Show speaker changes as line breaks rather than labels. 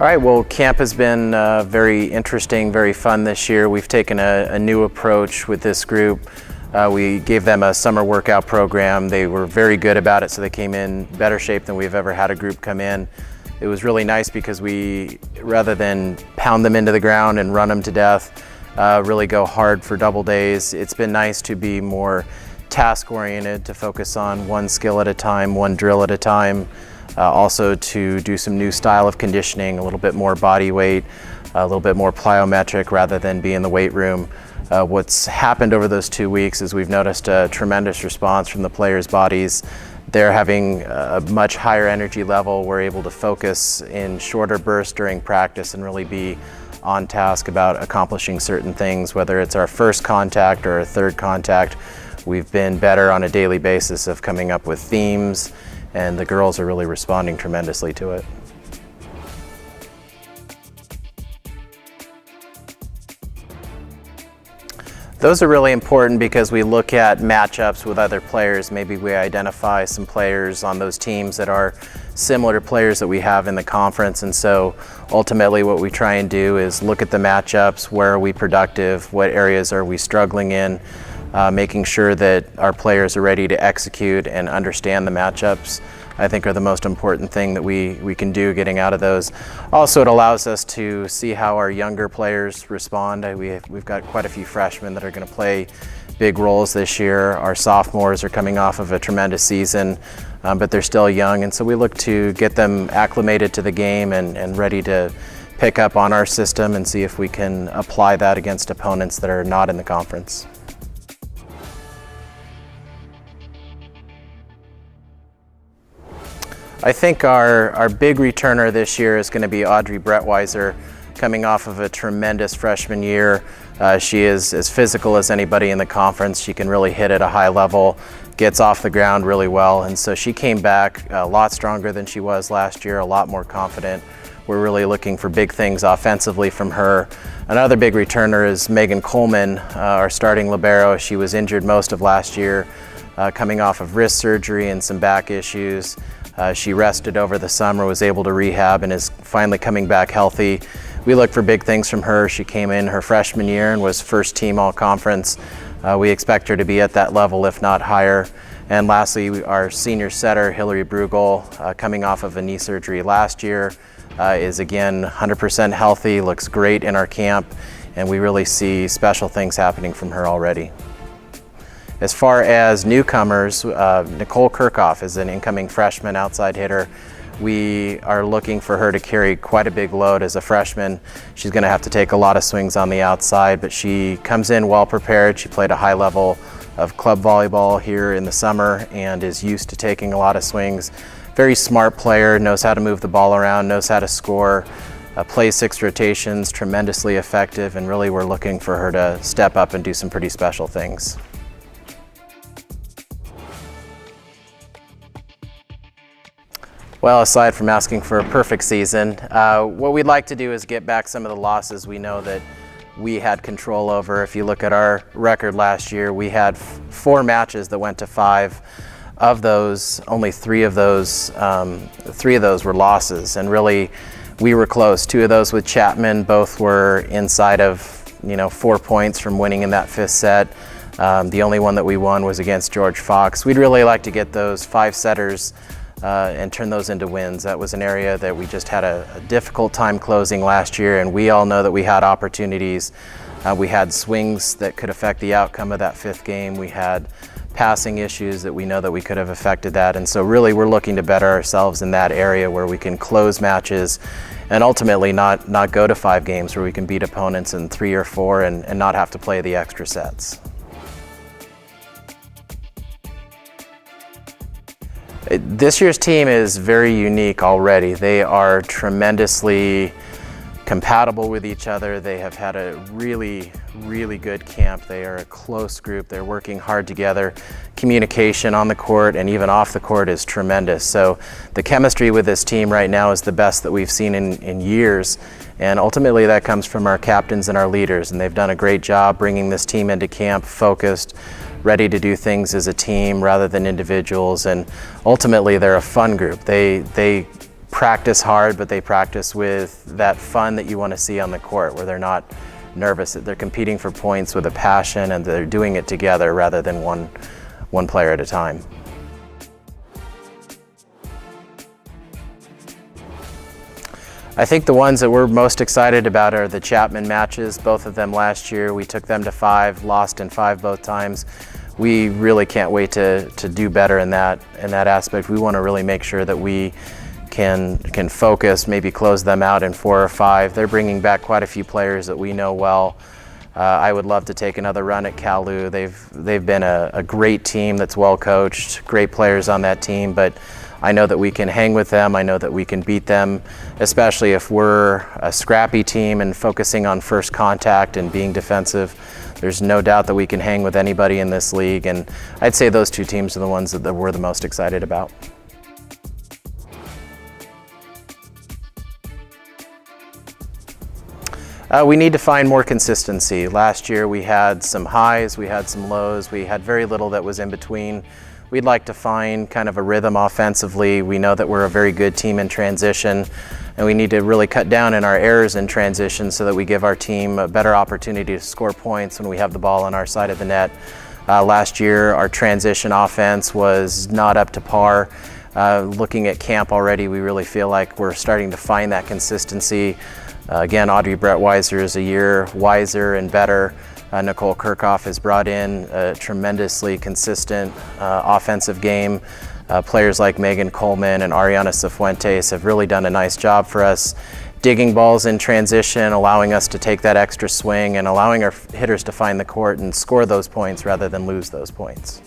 All right, well, camp has been very interesting, very fun this year. We've taken a new approach with this group. We gave them a summer workout program. They were very good about it, so they came in better shape than we've ever had a group come in. It was really nice because we, rather than pound them into the ground and run them to death, really go hard for double days. It's been nice to be more task-oriented, to focus on one skill at a time, one drill at a time. Also to do some new style of conditioning, a little bit more body weight, a little bit more plyometric rather than be in the weight room. What's happened over those 2 weeks is we've noticed a tremendous response from the players' bodies. They're having a much higher energy level. We're able to focus in shorter bursts during practice and really be on task about accomplishing certain things, whether it's our first contact or a third contact. We've been better on a daily basis of coming up with themes, and the girls are really responding tremendously to it. Those are really important because we look at matchups with other players. Maybe we identify some players on those teams that are similar to players that we have in the conference, and so ultimately what we try and do is look at the matchups. Where are we productive? What areas are we struggling in? Making sure that our players are ready to execute and understand the matchups, I think, are the most important thing that we can do getting out of those. Also, it allows us to see how our younger players respond. We've got quite a few freshmen that are going to play big roles this year. Our sophomores are coming off of a tremendous season, but they're still young, and so we look to get them acclimated to the game and ready to pick up on our system and see if we can apply that against opponents that are not in the conference. I think our big returner this year is going to be Audrey Brettweiser, coming off of a tremendous freshman year. She is as physical as anybody in the conference. She can really hit at a high level, gets off the ground really well, and so she came back a lot stronger than she was last year, a lot more confident. We're really looking for big things offensively from her. Another big returner is Megan Coleman, our starting libero. She was injured most of last year, coming off of wrist surgery and some back issues. She rested over the summer, was able to rehab, and is finally coming back healthy. We look for big things from her. She came in her freshman year and was first team all-conference. We expect her to be at that level, if not higher. And lastly, our senior setter, Hillary Brugel, coming off of a knee surgery last year, is again 100% healthy, looks great in our camp, and we really see special things happening from her already. As far as newcomers, Nicole Kirchhoff is an incoming freshman outside hitter. We are looking for her to carry quite a big load as a freshman. She's going to have to take a lot of swings on the outside, but she comes in well prepared. She played a high level of club volleyball here in the summer and is used to taking a lot of swings. Very smart player, knows how to move the ball around, knows how to score, plays 6 rotations, tremendously effective, and really we're looking for her to step up and do some pretty special things. Well, aside from asking for a perfect season, what we'd like to do is get back some of the losses we know that we had control over. If you look at our record last year, we had 4 matches that went to 5. Of those, only 3 of those were losses, and really we were close. 2 of those with Chapman, both were inside of 4 points from winning in that 5th set. The only one that we won was against George Fox. We'd really like to get those 5 setters and turn those into wins. That was an area that we just had a difficult time closing last year, and we all know that we had opportunities. We had swings that could affect the outcome of that 5th game. We had passing issues that we know that we could have affected that, and so really we're looking to better ourselves in that area where we can close matches and ultimately not go to 5 games, where we can beat opponents in 3 or 4 and not have to play the extra sets. This year's team is very unique already. They are tremendously compatible with each other. They have had a really, really good camp. They are a close group. They're working hard together. Communication on the court and even off the court is tremendous. So the chemistry with this team right now is the best that we've seen in years. And ultimately that comes from our captains and our leaders. And they've done a great job bringing this team into camp focused, ready to do things as a team rather than individuals, and ultimately they're a fun group. They practice hard, but they practice with that fun that you want to see on the court, where they're not nervous. They're competing for points with a passion, and they're doing it together rather than one player at a time. I think the ones that we're most excited about are the Chapman matches. Both of them last year, we took them to 5, lost in 5 both times. We really can't wait to do better in that aspect. We want to really make sure that we can focus, maybe close them out in 4 or 5. They're bringing back quite a few players that we know well. I would love to take another run at Kalu. They've been a great team that's well coached, great players on that team, but I know that we can hang with them. I know that we can beat them, especially if we're a scrappy team and focusing on first contact and being defensive. There's no doubt that we can hang with anybody in this league, and I'd say those 2 teams are the ones that we're the most excited about. We need to find more consistency. Last year we had some highs, we had some lows, we had very little that was in between. We'd like to find kind of a rhythm offensively. We know that we're a very good team in transition, and we need to really cut down in our errors in transition so that we give our team a better opportunity to score points when we have the ball on our side of the net. Last year our transition offense was not up to par. Looking at camp already, we really feel like we're starting to find that consistency. Again, Audrey Brettweiser is a year wiser and better. Nicole Kirchhoff has brought in a tremendously consistent offensive game. Players like Megan Coleman and Ariana Cifuentes have really done a nice job for us, digging balls in transition, allowing us to take that extra swing and allowing our hitters to find the court and score those points rather than lose those points.